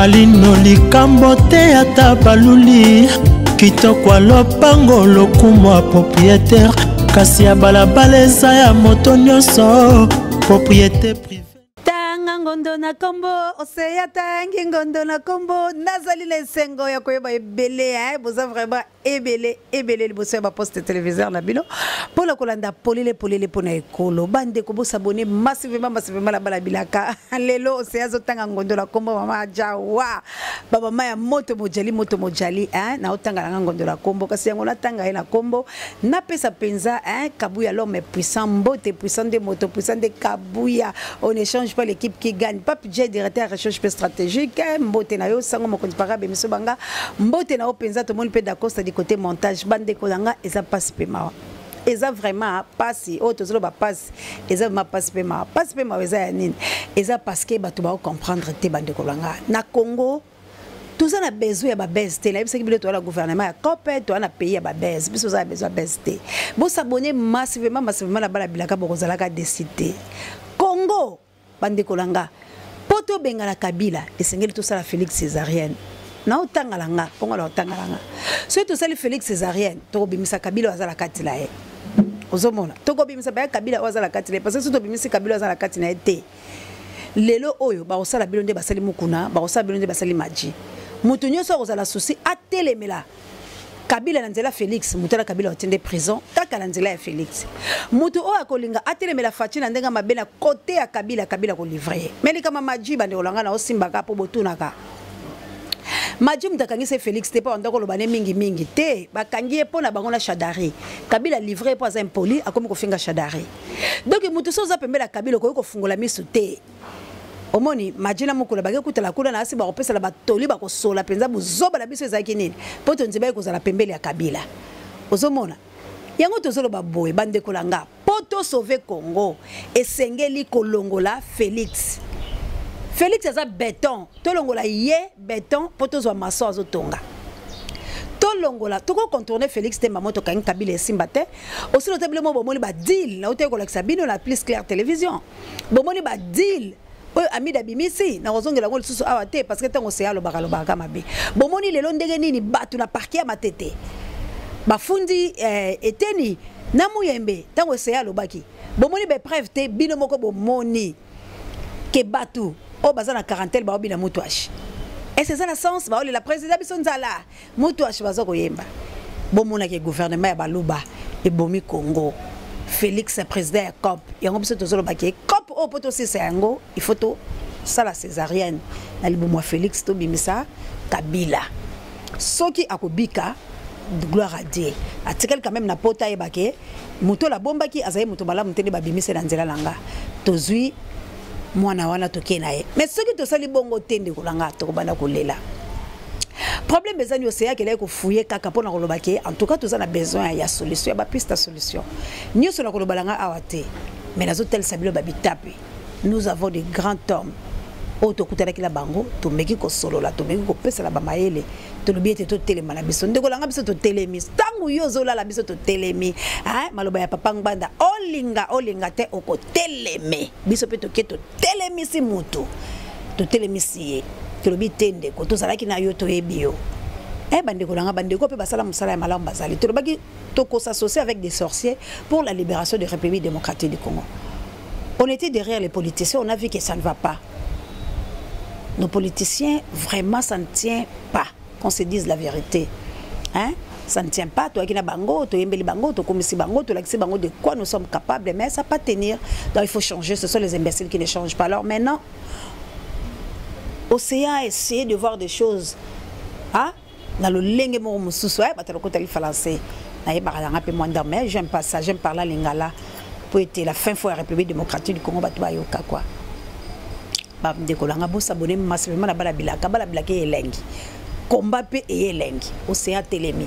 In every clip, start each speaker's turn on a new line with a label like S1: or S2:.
S1: alino likambo te ata baluli kitoko lopango lokumo propriétaire kasi ya balabala eza ya moto nyonso propriété privée.
S2: Ngondo na kombo oseya tangi ngondo na kombo nazali na esengo ya koyeba ebele boza vraiment ebele liboso ya baposte téléviseur na bino mpona kolanda polele mpona ekolo bandeko bosabone massivement la bala bilaka lelo oseya azotanga ngondo na kombo mama jawa babama ya moto mojali na otanga na ngondo na kombo kasi yango natanga ye na kombo napesa penza kabuya l'homme puissant mbote puissant de moto puissant de kabuya on échange pas l'équipe qui gagne Pape J directeur recherche stratégique mbote na yo sango mokonzi parabe miso banga mbote na openza to moni pe d'accord c'est du côté montage bande ko langa eza passe pema eza vraiment passe auto zolo ba passe eza ma passe pema eza ya nini eza parce que bato ba comprendre te bande ko langa na Congo tout ça na besoin ya ba BST la biso ki bilo to la gouvernement ya copé to na pays ya ba BST biso za besoin BST bo s'abonner massivement la bala bilaka bo kozala ka décider Congo bande ko langa poto bengala Kabila esengeli to sala Félix Césarienne na otangalanga pongo la otangalanga so to sala Félix Césarienne to bimisa Kabila wazala kati la ye ozomona to bimisa ba Kabila wazala kati la parce que so to bimisa Kabila wazala kati na ete lelo oyo ba osala bilonde basali mukuna ba osala bilonde basali maji mutu nyoso kozala souci atelemela Kabila nanzela Félix mutala Kabila otende prison kaka nanzela ya Félix mutu o akolinga atelemela faci na ndenga mabena côté ya Kabila ko livrer mais kama maji bande olanga na osimba ka po botunaka maji mtakangise Félix te pa ndako lobane mingi te bakangie pona bango na Shadari Kabila livrer po za impoli akomi ko finga Shadari donc mutu soza pembela Kabila ko fungola misu te omoni majina mukula bage kutala kula na asi ba kopesa la batoli ba kosola penza buzoba na biso ezaki nini poto nziba ekozala pembele ya Kabila ozomona yango tozolo baboye bande kolanga poto sauver Congo esengeli kolongola Félix aza béton tolongola ye béton poto zo maso azotonga tolongola toko contourner Félix te mamoto kangi Kabila esimba te aussi le table mo bomoni ba deal na ote ko la sabino la plus claire télévision bomoni ba deal Amida bimisi na ozongela ngo lisusu awate parce que tango se alo bakaloba mabe bomoni lelo ndenge nini batu na parquet ya matete bafundi eteni na muyembe tango se alo baki bomoni be preuve te bino moko bomoni ke batu o bazana quarantaine ba obina mutwashi et c'est ça la sens ba la président bisonzala mutwashi bazoko yemba bomona ke gouvernement ya baluba e bomi Congo Félix président ya COP yango biso tozolo baki COP o poto sisa yango il faut to sala césarienne na libomo Félix to bimisa Kabila soki akobika de gloire à Dieu atikel quand même na pota e bake moto la bomba ki azaye moto bala mutende ba bimisa na nzela langa tozui mwana wana tokena ye mais soki to sali bongo tende kolanga to bana kolela problème bezani oseya kele ko fouiller kaka pona kolobaki en tout cas tous on a besoin ya solution ya ba piste solution nyoso na kolobalanga awate mais nazo tel sabilo babitape nous avons des grands hommes auto kutala kila bango to meki ko solola to meki ko pesa la ba maele to lobiete to telema na biso ndeko langa biso to telemi tangu yozo la biso to telemi maloba ya papa ngbanda olinga te oko teleme biso pe to keto telemi si mutu to telemi si kelobi tende ko to zalaki na yo to ebio bandeko langa bandeko pe basala musala ya malamu bazali to lobaki to ko s'associer avec des sorciers pour la libération de la République démocratique du Congo. On était derrière les politiciens, on a vu que ça ne va pas. Nos politiciens, vraiment, ça ne tient pas, qu'on se dise la vérité. Ça ne tient pas. Toi qui n'as bango, toi qui bango, toi comme si bango, toi qui bango de quoi nous sommes capables, mais ça ne va pas tenir. Donc il faut changer. Ce sont les imbéciles qui ne changent pas. Alors maintenant, Océan a essayé de voir des choses. Dans le lingue mon sous parce que il français. Mais j'aime pas ça. J'aime parler lingala pour être la fin fois la République démocratique du Congo. Quoi. Décolanga bossa bonne massivement la balabilaka elengi combat pe elengi Océan Télémi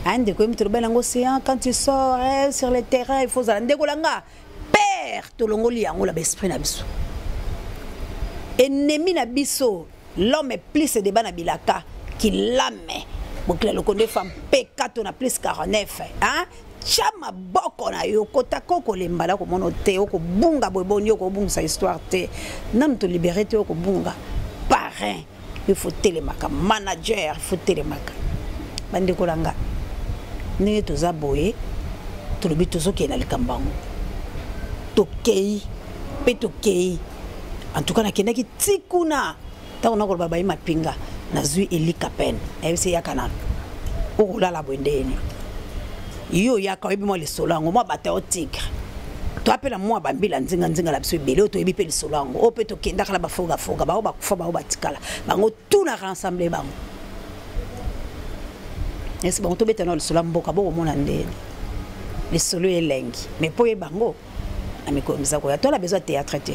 S2: ande ko mito belango Océan quand tu sors sur le terrain il faut ça décolanga père to longoli yango la esprit na biso ennemi na biso l'homme est plus de bana bilaka qui l'ame bokla le konde femme P4 na plus 49 chama boko na yo kota koko lembala ko mono te ko bunga boyboni ko bunga sa histoire te nam to libérer te ko bunga parrain il faut télémaka manager il faut télémaka bande kolanga ndenge toza boye tolobi tozoke na likambango tokei pe tokei en tout cas nakendaki tikuna ntango nakoloba bayi mapinga nazwi elika pene ayebisi yaka nano okolala boye ndeni yo yaka oyebi mwa lisolo yango mwa bata o tigre toapela mwa bambila nzinga la biso ebele oyo toyebi mpe lisolo yango oyo mpe tokendaka na bafogafoga bango bakufa bango batikala bango tuna rassemble bango esi bango tobetana lisolo ya mboka bokomona ndeni lisolo elengi mais mpo oyeba bango na mikolo misako ya toala besoin théâtre te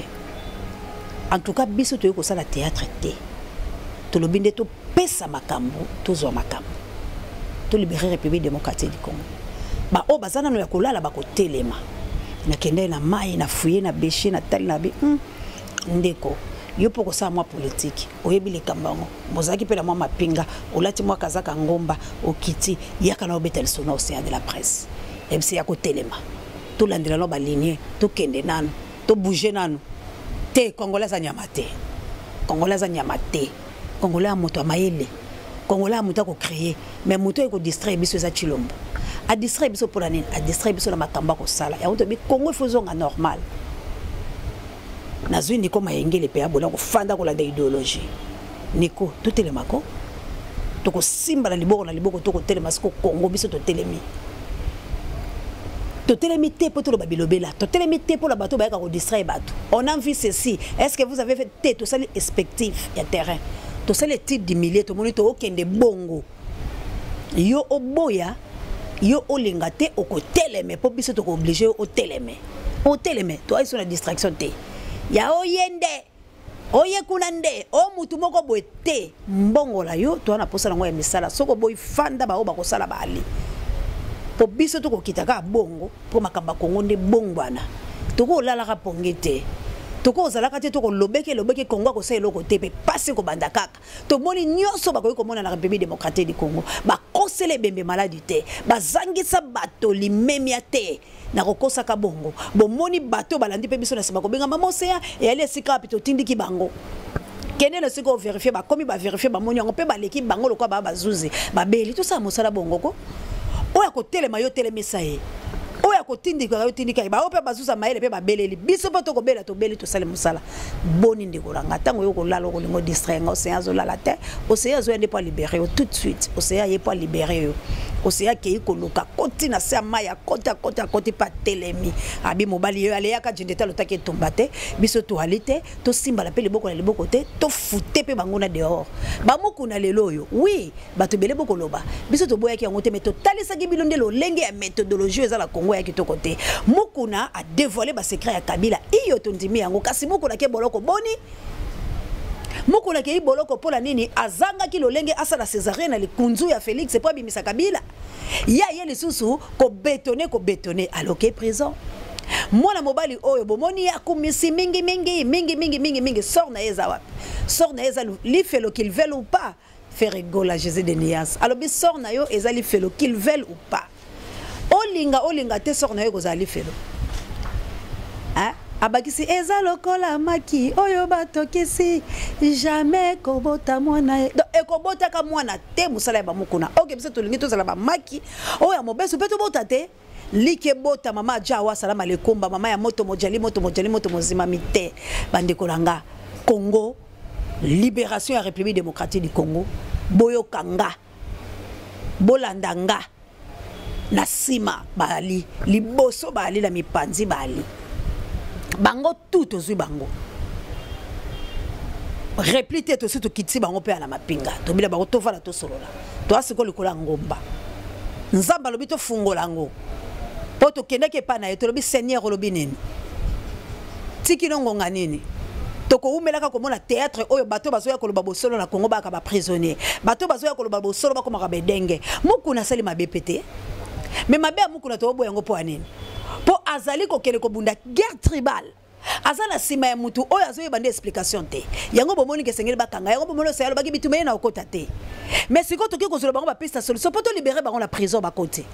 S2: en tout cas biso toyei kosala théâtre te tolobi nde topesa makambo tozwa makambo tolibere république démocratique du Congo baoyo baza nano ya kolala bakotelema nakende na mai na fuye na beshe na tali na bi ndeko yo mpo kosala mwa politike oyebi likambo yango bozalaki mpe na mwa mapinga olati mwa kazaka ngomba okiti yaka na obeta liso na océan de la presse ebisi ya kotelema tolandela no balinie tokende nano tobouge nano te congolais za nyama te congolais za nyama te congolais ya moto ya mayele congolais ya moto ya kocreye mais moto ya kodistraire biso eza chilombo a distraire biso pour la nini a distraire biso na makambo akosala yango tobi Congo efozonga normal nazwi niko mayengele mpe abona kofanda kolanda idéologie niko totelemako tokosimba na liboko tokotelema siko Congo biso totelemi te pour toloba bilobela totelemi te pour la bateau bayaka kodistraire bato on a vu ceci est-ce que vous avez fait te tosali expectif ya terrain tosali titre du millier tomoni tokende bongo yo oboya yo olinga te okoteleme po biso toko obligé oteleme to aiso na distraction te ya oyende oye kuna nde o mutu moko boye te mbongola yo to ana posa nango ya misala soko boy fanda ba o bakosala bali po biso toko kitaka bongo po makamba Kongo nde bongwana toko lala ka pongete toko ozalaka te toko lobeke Congo ko sa eloko te pe passe ko banda kaka to moni nyonso bakoyi komona na République démocratique du Congo ba kosele bembe maladi te bazangisa bato limemia te na kokosaka bongo bomoni bato balandi pe biso na sima ko benga mamosea e ale sika pito tindiki bango kene le siko vérifier ba komi ba vérifier ba moni ngo pe ba leki bango lokwa ba bazuzi ba beli tout ça mosala bongo ko oya ko telema yo telemisa ye oya ko tindika yo tindika ba ope bazuza maele pe ba beleli biso po to ko bela to beli to sale musala boni ndikolanga tango yo ko lala ko lingo distraire océan zo lala te océan zo ende pas libérer tout de suite océan yé pas libérer océan ke ikoluka koti na se maya koti pa telemi abi mobali yo ale yaka jindeta lotaki tombate biso to alite to simba la pe liboko na liboko te to fute pe bangona dehors ba mukuna lelo yo oui bato bele boko loba biso to boya ki yango te mais to talisa ki bilonde lo lenge ya méthodologie eza la Congo ya kitoko te mukuna a dévoilé ba secret ya Kabila iyo tondimi yango kasi mukuna ke boloko boni mukuna ke boloko pola nini azanga ki lo lenge asala Césarien na likunzu ya Félix c'est pas bimisa Kabila ya ye lisusu ko bétonner alors que présent mwana mobali oyo bomoni ya kumisi mingi sort na eza wapi sort na eza li fait lo qu'il veut ou pas faire rigoler Jésus de Nias alors bi sort na yo eza li fait lo qu'il veut ou pas olinga te sort na yo kozali felo hein abakisi eza lokola maki oyo batokisi jamais kobota mwana donc ekobota ka mwana te musala ba mukuna oke biso tolingi tozala ba maki oyo mobeso pe to bota te like bota mama jawa salam aleikum mama ya moto mojali moto mozima mite bande kolanga Congo libération ya République démocratique du Congo boyo kanga bolandanga na sima bali liboso bali la mipanzi bali bango tout ozui bango répliquer to surtout kitsi bango pe na mapinga to bila bango to vala to solola to asiko likola ngomba nzamba lobi to fungola ngo poto kende ke pa na eto lobi seigneur lobi nini tiki nongonga nini toko umelaka komona théâtre oyo bato bazoya koloba bosolo na Congo baka ba prisonnier bato bazoya koloba bosolo bakoma ka bedenge mukuna sali mabepete mais mabe mukuna to boyango po anini po azali ko kele ko bunda guerre tribale azala sima ya mutu oyo azoye bande explication te yango bomoni ke sengeli bakanga yango bomoni sayalo baki bitumeye na okota te mais siko toki ko zolo bango ba pista solution poto libérer bango la prison bakote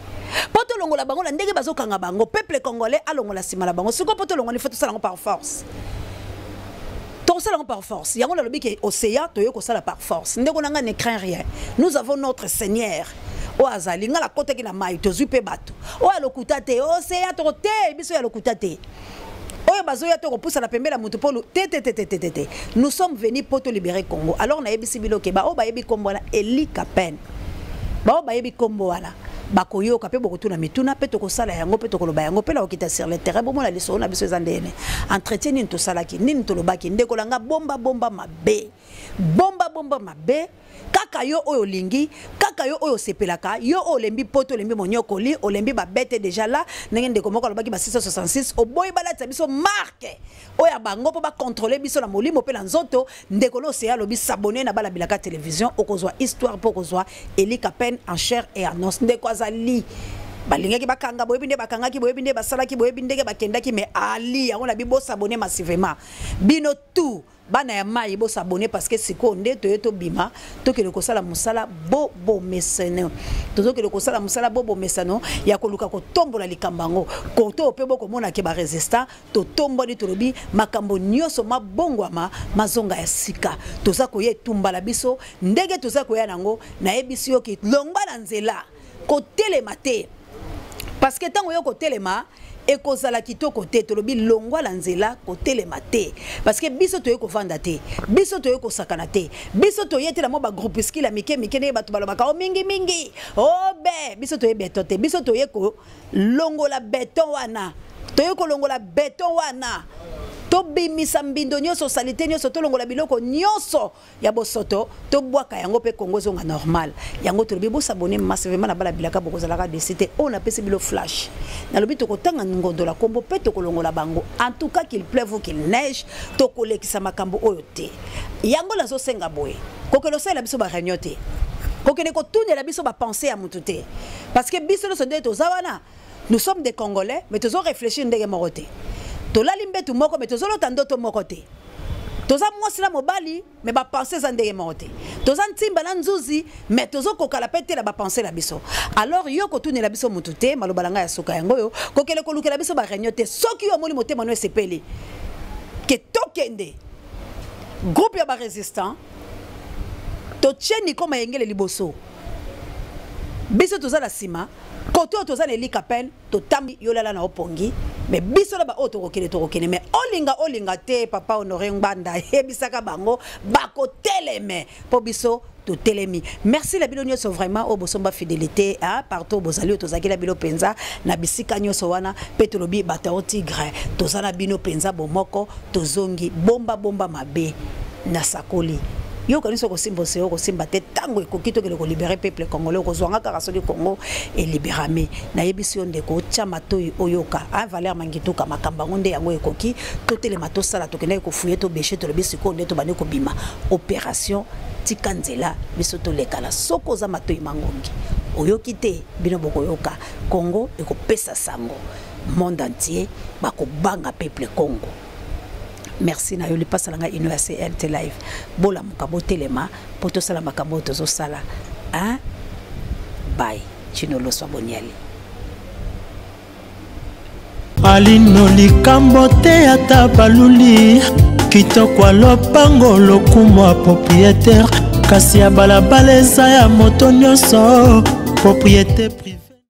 S2: poto longola bango la ndenge bazokanga bango peuple congolais alongola sima la bango siko poto longola faut to sala par force to ça par force. Il y a un lobby qui est océan, tu es ça par force. Nous ne craint rien. Nous avons notre Seigneur. O azali nga la côté qui na mai to zupe bato. O alokutate océan to te biso ya lokutate. O bazo ya to repoussa la pembe la mutu polo te. Nous sommes venus pour te libérer Congo. Alors na yebisi bilo ke ba o ba yebi kombo na Eli Kapen. Ba o ba yebi kombo wana. Bakoyo kapé beaucoup na mituna pe to ko sala yango pe to ko loba yango pe la okita sur le terrain bon la leso na biso zandene entretien ni to sala ki ni to lobaki ndeko langa bomba mabe kaka yo oyo lingi kaka yo oyo sepelaka yo olembi poto olembi monyokoli olembi ba bête déjà là ndenge ndeko moko lobaki ba 666 o boy balata biso marque oya bango po ba contrôler biso na molimo pe na nzoto ndeko no se alobi s'abonner na bala bilaka télévision okozwa histoire po kozwa Eli Kapen en chair et en os ndeko azali balingaki bakanga boyebinde bakangaki boyebinde basalaki boyebinde bakendaki mais ali yango na bibo s'abonner massivement bino tout bana ya mai bo s'abonner parce que siko nde to bima to ke le kosala musala bobo meseno to ke le kosala musala bobo mesano ya koluka ko tombola likambango ko to pe boko mona ke ba resistant to tomboli to lobi makambo nyoso mabongwama mazonga ya sika to za ko ye tumbala biso ndege to za ko ya nango na ebisi yo ki longba na nzela ko telema te parce que tango yo ko telema et kozala kitoko te tolobi longwa la nzela ko telema te parce que biso toye ko vanda te biso toye ko sakana te biso toye te la mo ba groupe ski la mike ne batu balobaka o mingi o be biso toye beto te biso toye ko longola beton wana toye ko longola beton wana to bimisa mbindo nyoso salite nyoso to longola biloko nyoso ya bosoto to bwaka yango pe Congo zonga normal yango to bibo s'abonner massivement na bala bilaka boko zalaka de cité on a pesi bilo flash na lobi to kotanga ngondo la kombo pe to kolongola bango en tout cas qu'il pleuve ou qu'il neige to kolekisa makambo oyo te yango la zo senga boy kokelo sala biso ba renyote kokene ko tune la biso ba penser à mututé parce que biso no sonde to zawana nous sommes des Congolais mais tous on réfléchir ndenge moroté to la limbe tu moko mais to zolo tandoto moko te toza mwasi la mobali mais ba penser za ndenge moroté toza ntimba na nzuzi mais tozo kokala pete la ba penser la biso alors yo ko tune la biso mututé maloba langa ya suka yango yo kokele ko lukela biso ba renyote soki yo moni motema no sepeli ke tokende groupe ya ba résistant to tcheni koma yengele liboso biso toza la sima koto toza na Eli Kapen to tambi yolala na opongi mais biso la ba otokokene mais olinga te papa Honoré Ngbanda ebisaka bango bako teleme po biso to telemi merci la bilo nyoso vraiment o bosomba fidélité hein partout bozali tozaki la bilo penza na bisika nyoso wana petolobi batao tigre tozana bino penza bomoko tozongi bomba mabe na sakoli yo kaniso ko simbo seo ko simba te tango ekokito kele ko libérer peuple congolais ko zwanga karaso du Congo et libérame na yebisi onde ko chama toyi oyoka a Valère Mangituka makamba ngonde yango ekoki to telema to sala to kene ko fuye to beche to lebisi ko onde to bane ko bima opération tikanzela biso to lekala soko za matoyi mangongi oyoki te bino bokoyoka Congo eko pesa sango monde entier bako banga peuple Congo. Merci na yoli pasalanga UNCRT live bola mukabo telema poto sala makambo tozo sala hein bye chinolo swabonyali
S1: alino likambo te ata baluli kitoko lopango lokumo propriétaire kasi ya balabala eza ya moto nyonso propriété privée